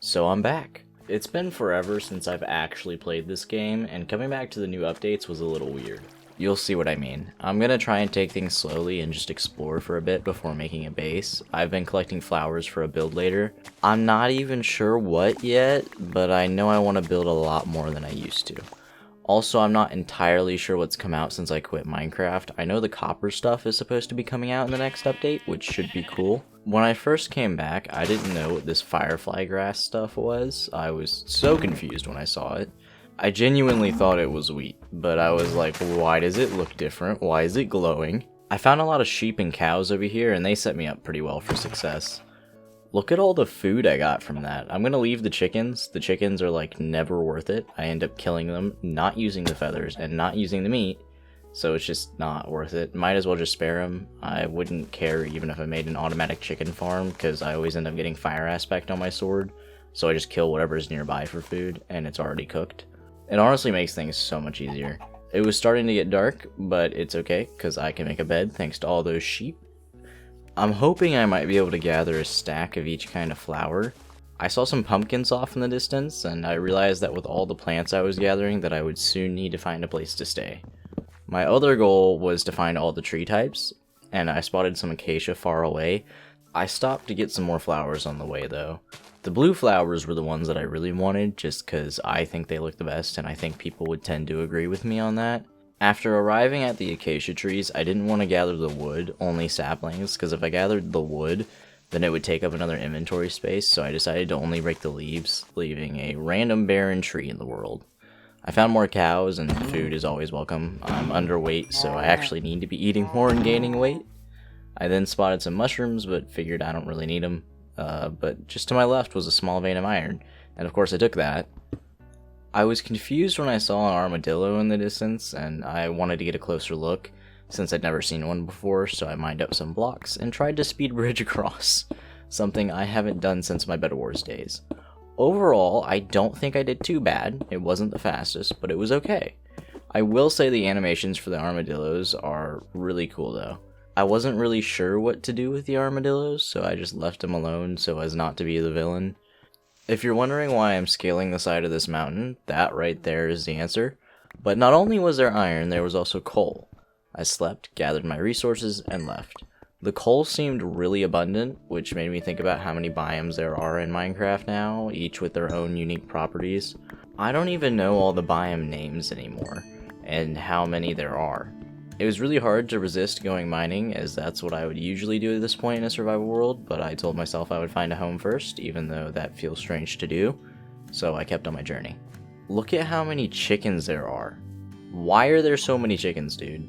So I'm back. It's been forever since I've actually played this game, and coming back to the new updates was a little weird. You'll see what I mean. I'm gonna try and take things slowly and just explore for a bit before making a base. I've been collecting flowers for a build later. I'm not even sure what yet, but I know I want to build a lot more than I used to. Also, I'm not entirely sure what's come out since I quit Minecraft. I know the copper stuff is supposed to be coming out in the next update, which should be cool. When I first came back, I didn't know what this firefly grass stuff was. I was so confused when I saw it. I genuinely thought it was wheat, but I was like, why does it look different? Why is it glowing? I found a lot of sheep and cows over here, and they set me up pretty well for success. Look at all the food I got from that. I'm gonna leave the chickens. The chickens are like never worth it. I end up killing them, not using the feathers, and not using the meat. So it's just not worth it. Might as well just spare them. I wouldn't care even if I made an automatic chicken farm, because I always end up getting fire aspect on my sword. So I just kill whatever's nearby for food, and it's already cooked. It honestly makes things so much easier. It was starting to get dark, but it's okay, because I can make a bed thanks to all those sheep. I'm hoping I might be able to gather a stack of each kind of flower. I saw some pumpkins off in the distance, and I realized that with all the plants I was gathering that I would soon need to find a place to stay. My other goal was to find all the tree types, and I spotted some acacia far away. I stopped to get some more flowers on the way though. The blue flowers were the ones that I really wanted, just because I think they look the best, and I think people would tend to agree with me on that. After arriving at the acacia trees, I didn't want to gather the wood, only saplings, because if I gathered the wood, then it would take up another inventory space, so I decided to only break the leaves, leaving a random barren tree in the world. I found more cows, and food is always welcome. I'm underweight, so I actually need to be eating more and gaining weight. I then spotted some mushrooms, but figured I don't really need them. But just to my left was a small vein of iron, and of course I took that. I was confused when I saw an armadillo in the distance, and I wanted to get a closer look, since I'd never seen one before, so I mined up some blocks and tried to speed bridge across, something I haven't done since my Bed Wars days. Overall, I don't think I did too bad. It wasn't the fastest, but it was okay. I will say the animations for the armadillos are really cool though. I wasn't really sure what to do with the armadillos, so I just left them alone so as not to be the villain. If you're wondering why I'm scaling the side of this mountain, that right there is the answer. But not only was there iron, there was also coal. I slept, gathered my resources, and left. The coal seemed really abundant, which made me think about how many biomes there are in Minecraft now, each with their own unique properties. I don't even know all the biome names anymore, and how many there are. It was really hard to resist going mining, as that's what I would usually do at this point in a survival world, but I told myself I would find a home first, even though that feels strange to do, so I kept on my journey. Look at how many chickens there are. Why are there so many chickens, dude?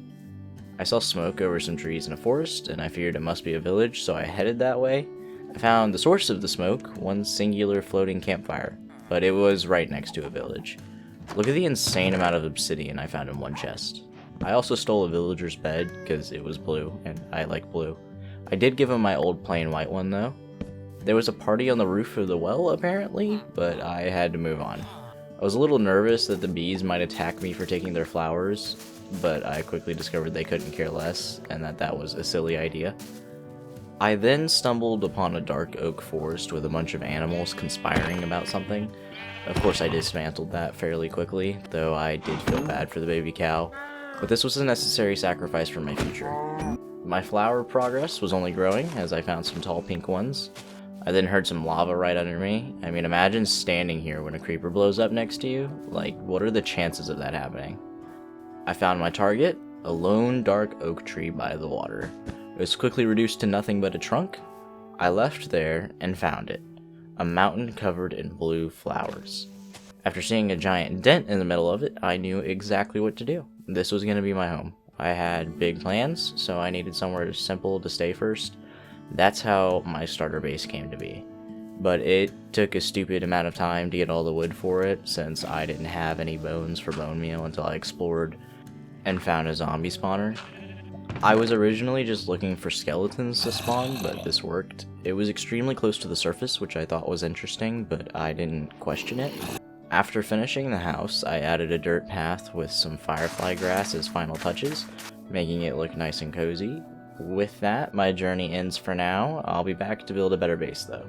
I saw smoke over some trees in a forest, and I figured it must be a village, so I headed that way. I found the source of the smoke, one singular floating campfire, but it was right next to a village. Look at the insane amount of obsidian I found in one chest. I also stole a villager's bed, because it was blue, and I like blue. I did give him my old plain white one, though. There was a party on the roof of the well, apparently, but I had to move on. I was a little nervous that the bees might attack me for taking their flowers, but I quickly discovered they couldn't care less, and that was a silly idea. I then stumbled upon a dark oak forest with a bunch of animals conspiring about something. Of course I dismantled that fairly quickly, though I did feel bad for the baby cow. But this was a necessary sacrifice for my future. My flower progress was only growing as I found some tall pink ones. I then heard some lava right under me. I mean, imagine standing here when a creeper blows up next to you. Like, what are the chances of that happening? I found my target, a lone dark oak tree by the water. It was quickly reduced to nothing but a trunk. I left there and found it, a mountain covered in blue flowers. After seeing a giant dent in the middle of it, I knew exactly what to do. This was going to be my home. I had big plans, so I needed somewhere simple to stay first. That's how my starter base came to be. But it took a stupid amount of time to get all the wood for it, since I didn't have any bones for bone meal until I explored and found a zombie spawner. I was originally just looking for skeletons to spawn, but this worked. It was extremely close to the surface, which I thought was interesting, but I didn't question it. After finishing the house, I added a dirt path with some firefly grass as final touches, making it look nice and cozy. With that, my journey ends for now. I'll be back to build a better base though.